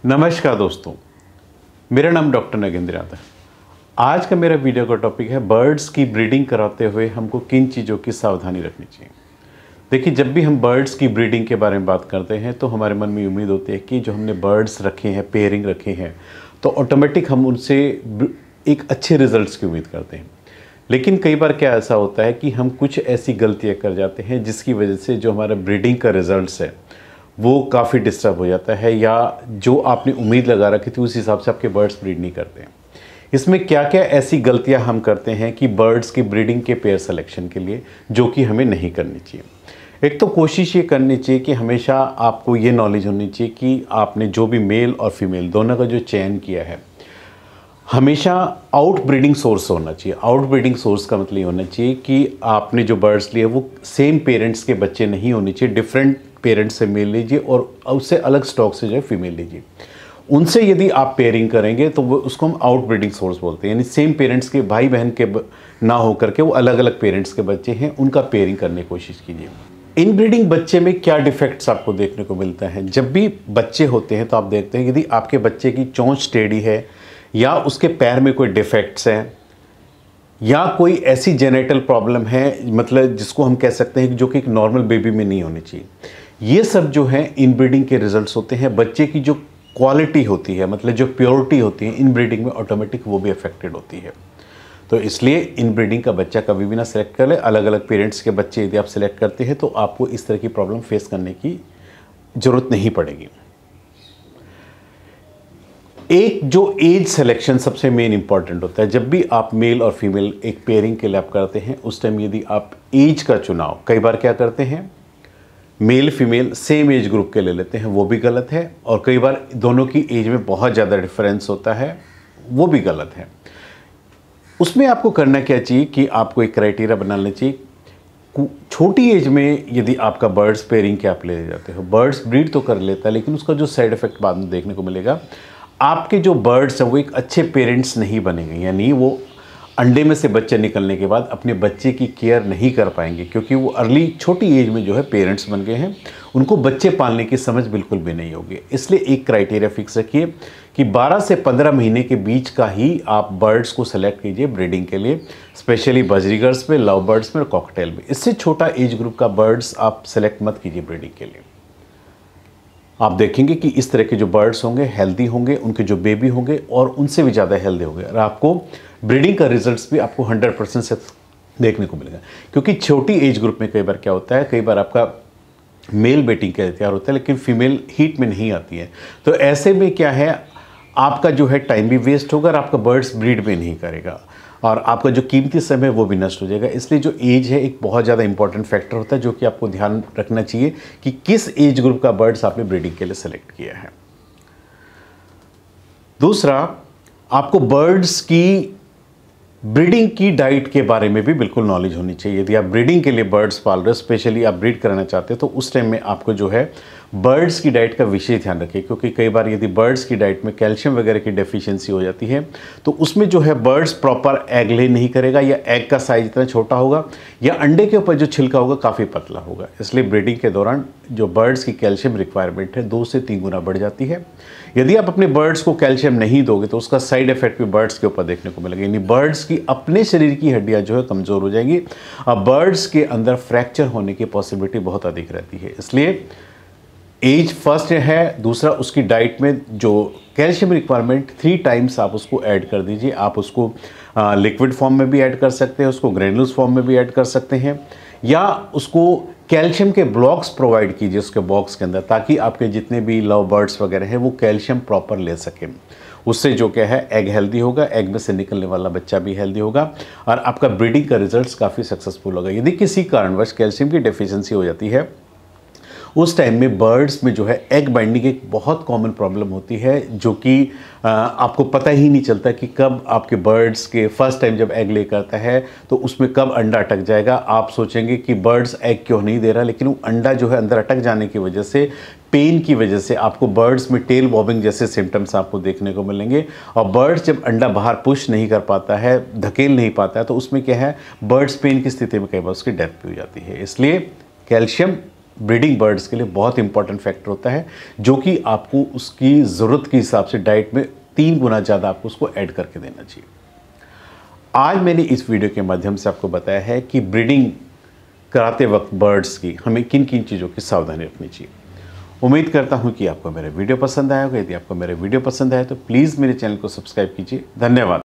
नमस्कार दोस्तों, मेरा नाम डॉक्टर नगेंद्र यादव है। आज का मेरा वीडियो का टॉपिक है बर्ड्स की ब्रीडिंग कराते हुए हमको किन चीज़ों की सावधानी रखनी चाहिए। देखिए, जब भी हम बर्ड्स की ब्रीडिंग के बारे में बात करते हैं तो हमारे मन में उम्मीद होती है कि जो हमने बर्ड्स रखे हैं, पेयरिंग रखे हैं, तो ऑटोमेटिक हम उनसे एक अच्छे रिजल्ट्स की उम्मीद करते हैं। लेकिन कई बार क्या ऐसा होता है कि हम कुछ ऐसी गलतियाँ कर जाते हैं जिसकी वजह से जो हमारा ब्रीडिंग का रिजल्ट्स है वो काफ़ी डिस्टर्ब हो जाता है, या जो आपने उम्मीद लगा रखी थी उस हिसाब से आपके बर्ड्स ब्रीड नहीं करते हैं। इसमें क्या क्या ऐसी गलतियां हम करते हैं कि बर्ड्स की ब्रीडिंग के पेयर सिलेक्शन के लिए, जो कि हमें नहीं करनी चाहिए। एक तो कोशिश ये करनी चाहिए कि हमेशा आपको ये नॉलेज होनी चाहिए कि आपने जो भी मेल और फीमेल दोनों का जो चयन किया है, हमेशा आउट ब्रीडिंग सोर्स होना चाहिए। आउट ब्रीडिंग सोर्स का मतलब ये होना चाहिए कि आपने जो बर्ड्स लिए वो सेम पेरेंट्स के बच्चे नहीं होने चाहिए। डिफरेंट पेरेंट्स से मेल लीजिए और उससे अलग स्टॉक से जो है फीमेल लीजिए। उनसे यदि आप पेयरिंग करेंगे तो वो उसको हम आउट ब्रीडिंग सोर्स बोलते हैं, यानी सेम पेरेंट्स के भाई बहन के ना हो करके वो अलग अलग पेरेंट्स के बच्चे हैं, उनका पेयरिंग करने की कोशिश कीजिए। इन ब्रीडिंग बच्चे में क्या डिफेक्ट्स आपको देखने को मिलता है? जब भी बच्चे होते हैं तो आप देखते हैं यदि आपके बच्चे की चोंच टेढ़ी है, या उसके पैर में कोई डिफेक्ट्स हैं, या कोई ऐसी जेनेटल प्रॉब्लम है, मतलब जिसको हम कह सकते हैं जो कि एक नॉर्मल बेबी में नहीं होनी चाहिए, ये सब जो है इनब्रीडिंग के रिजल्ट्स होते हैं। बच्चे की जो क्वालिटी होती है, मतलब जो प्योरिटी होती है इनब्रीडिंग में, ऑटोमेटिक वो भी अफेक्टेड होती है। तो इसलिए इनब्रीडिंग का बच्चा कभी भी ना सिलेक्ट कर ले। अलग अलग पेरेंट्स के बच्चे यदि आप सिलेक्ट करते हैं तो आपको इस तरह की प्रॉब्लम फेस करने की ज़रूरत नहीं पड़ेगी। एक जो एज सिलेक्शन सबसे मेन इंपॉर्टेंट होता है। जब भी आप मेल और फीमेल एक पेयरिंग के लिए आप करते हैं, उस टाइम यदि आप एज का चुनाव, कई बार क्या करते हैं male female same age group के ले लेते हैं, वो भी गलत है। और कई बार दोनों की एज में बहुत ज़्यादा डिफरेंस होता है, वो भी गलत है। उसमें आपको करना क्या चाहिए कि आपको एक क्राइटेरिया बना लेना चाहिए। छोटी एज में यदि आपका बर्ड्स पेयरिंग के आप ले जाते हो, बर्ड्स ब्रीड तो कर लेता है, लेकिन उसका जो साइड इफेक्ट बाद में देखने को मिलेगा, आपके जो बर्ड्स हैं वो एक अच्छे पेरेंट्स नहीं बनेंगे, यानी वो अंडे में से बच्चे निकलने के बाद अपने बच्चे की केयर नहीं कर पाएंगे, क्योंकि वो अर्ली छोटी एज में जो है पेरेंट्स बन गए हैं, उनको बच्चे पालने की समझ बिल्कुल भी नहीं होगी। इसलिए एक क्राइटेरिया फिक्स रखिए कि 12 से 15 महीने के बीच का ही आप बर्ड्स को सेलेक्ट कीजिए ब्रीडिंग के लिए, स्पेशली बजरीगर्स में, लव बर्ड्स में और कॉकटेल में। इससे छोटा एज ग्रुप का बर्ड्स आप सेलेक्ट मत कीजिए ब्रीडिंग के लिए। आप देखेंगे कि इस तरह के जो बर्ड्स होंगे हेल्दी होंगे, उनके जो बेबी होंगे और उनसे भी ज़्यादा हेल्दी होंगे, और आपको ब्रीडिंग का रिजल्ट्स भी आपको 100% से देखने को मिलेगा। क्योंकि छोटी एज ग्रुप में कई बार क्या होता है, कई बार आपका मेल बेटिंग के तैयार होता है लेकिन फीमेल हीट में नहीं आती है, तो ऐसे में क्या है, आपका जो है टाइम भी वेस्ट होगा और आपका बर्ड्स ब्रीड भी नहीं करेगा, और आपका जो कीमती समय वो भी नष्ट हो जाएगा। इसलिए जो एज है एक बहुत ज़्यादा इंपॉर्टेंट फैक्टर होता है, जो कि आपको ध्यान रखना चाहिए कि किस एज ग्रुप का बर्ड्स आपने ब्रीडिंग के लिए सेलेक्ट किया है। दूसरा, आपको बर्ड्स की ब्रीडिंग की डाइट के बारे में भी बिल्कुल नॉलेज होनी चाहिए। यदि आप ब्रीडिंग के लिए बर्ड्स पाल रहे हो, स्पेशली आप ब्रीड कराना चाहते हो, तो उस टाइम में आपको जो है बर्ड्स की डाइट का विशेष ध्यान रखिए, क्योंकि कई बार यदि बर्ड्स की डाइट में कैल्शियम वगैरह की डेफिशिएंसी हो जाती है तो उसमें जो है बर्ड्स प्रॉपर एग ले नहीं करेगा, या एग का साइज इतना छोटा होगा, या अंडे के ऊपर जो छिलका होगा काफ़ी पतला होगा। इसलिए ब्रीडिंग के दौरान जो बर्ड्स की कैल्शियम रिक्वायरमेंट है 2 से 3 गुना बढ़ जाती है। यदि आप अपने बर्ड्स को कैल्शियम नहीं दोगे तो उसका साइड इफेक्ट भी बर्ड्स के ऊपर देखने को मिलेगा, यानी बर्ड्स की अपने शरीर की हड्डियां जो है कमज़ोर हो जाएंगी और बर्ड्स के अंदर फ्रैक्चर होने की पॉसिबिलिटी बहुत अधिक रहती है। इसलिए एज फर्स्ट है। दूसरा, उसकी डाइट में जो कैल्शियम रिक्वायरमेंट 3 टाइम्स आप उसको ऐड कर दीजिए। आप उसको लिक्विड फॉर्म में भी ऐड कर सकते हैं, उसको ग्रेनुल्स फॉर्म में भी ऐड कर सकते हैं, या उसको कैल्शियम के ब्लॉक्स प्रोवाइड कीजिए उसके बॉक्स के अंदर, ताकि आपके जितने भी लव बर्ड्स वगैरह हैं वो कैल्शियम प्रॉपर ले सकें। उससे जो क्या है, एग हेल्दी होगा, एग में से निकलने वाला बच्चा भी हेल्दी होगा और आपका ब्रीडिंग का रिजल्ट्स काफ़ी सक्सेसफुल होगा। यदि किसी कारणवश कैल्शियम की डेफिशिएंसी हो जाती है, उस टाइम में बर्ड्स में जो है एग बाइंडिंग एक बहुत कॉमन प्रॉब्लम होती है, जो कि आपको पता ही नहीं चलता कि कब आपके बर्ड्स के फर्स्ट टाइम जब एग ले करता है तो उसमें कब अंडा अटक जाएगा। आप सोचेंगे कि बर्ड्स एग क्यों नहीं दे रहा, लेकिन वो अंडा जो है अंदर अटक जाने की वजह से, पेन की वजह से आपको बर्ड्स में टेल बॉबिंग जैसे सिम्टम्स आपको देखने को मिलेंगे। और बर्ड्स जब अंडा बाहर पुश नहीं कर पाता है, धकेल नहीं पाता है, तो उसमें क्या है, बर्ड्स पेन की स्थिति में कई बार उसकी डेथ भी हो जाती है। इसलिए कैल्शियम ब्रीडिंग बर्ड्स के लिए बहुत इंपॉर्टेंट फैक्टर होता है, जो कि आपको उसकी ज़रूरत के हिसाब से डाइट में 3 गुना ज़्यादा आपको उसको ऐड करके देना चाहिए। आज मैंने इस वीडियो के माध्यम से आपको बताया है कि ब्रीडिंग कराते वक्त बर्ड्स की हमें किन किन चीज़ों की सावधानी रखनी चाहिए। उम्मीद करता हूं कि आपको मेरा वीडियो पसंद आया होगा। यदि आपको मेरा वीडियो पसंद आया तो प्लीज़ मेरे चैनल को सब्सक्राइब कीजिए। धन्यवाद।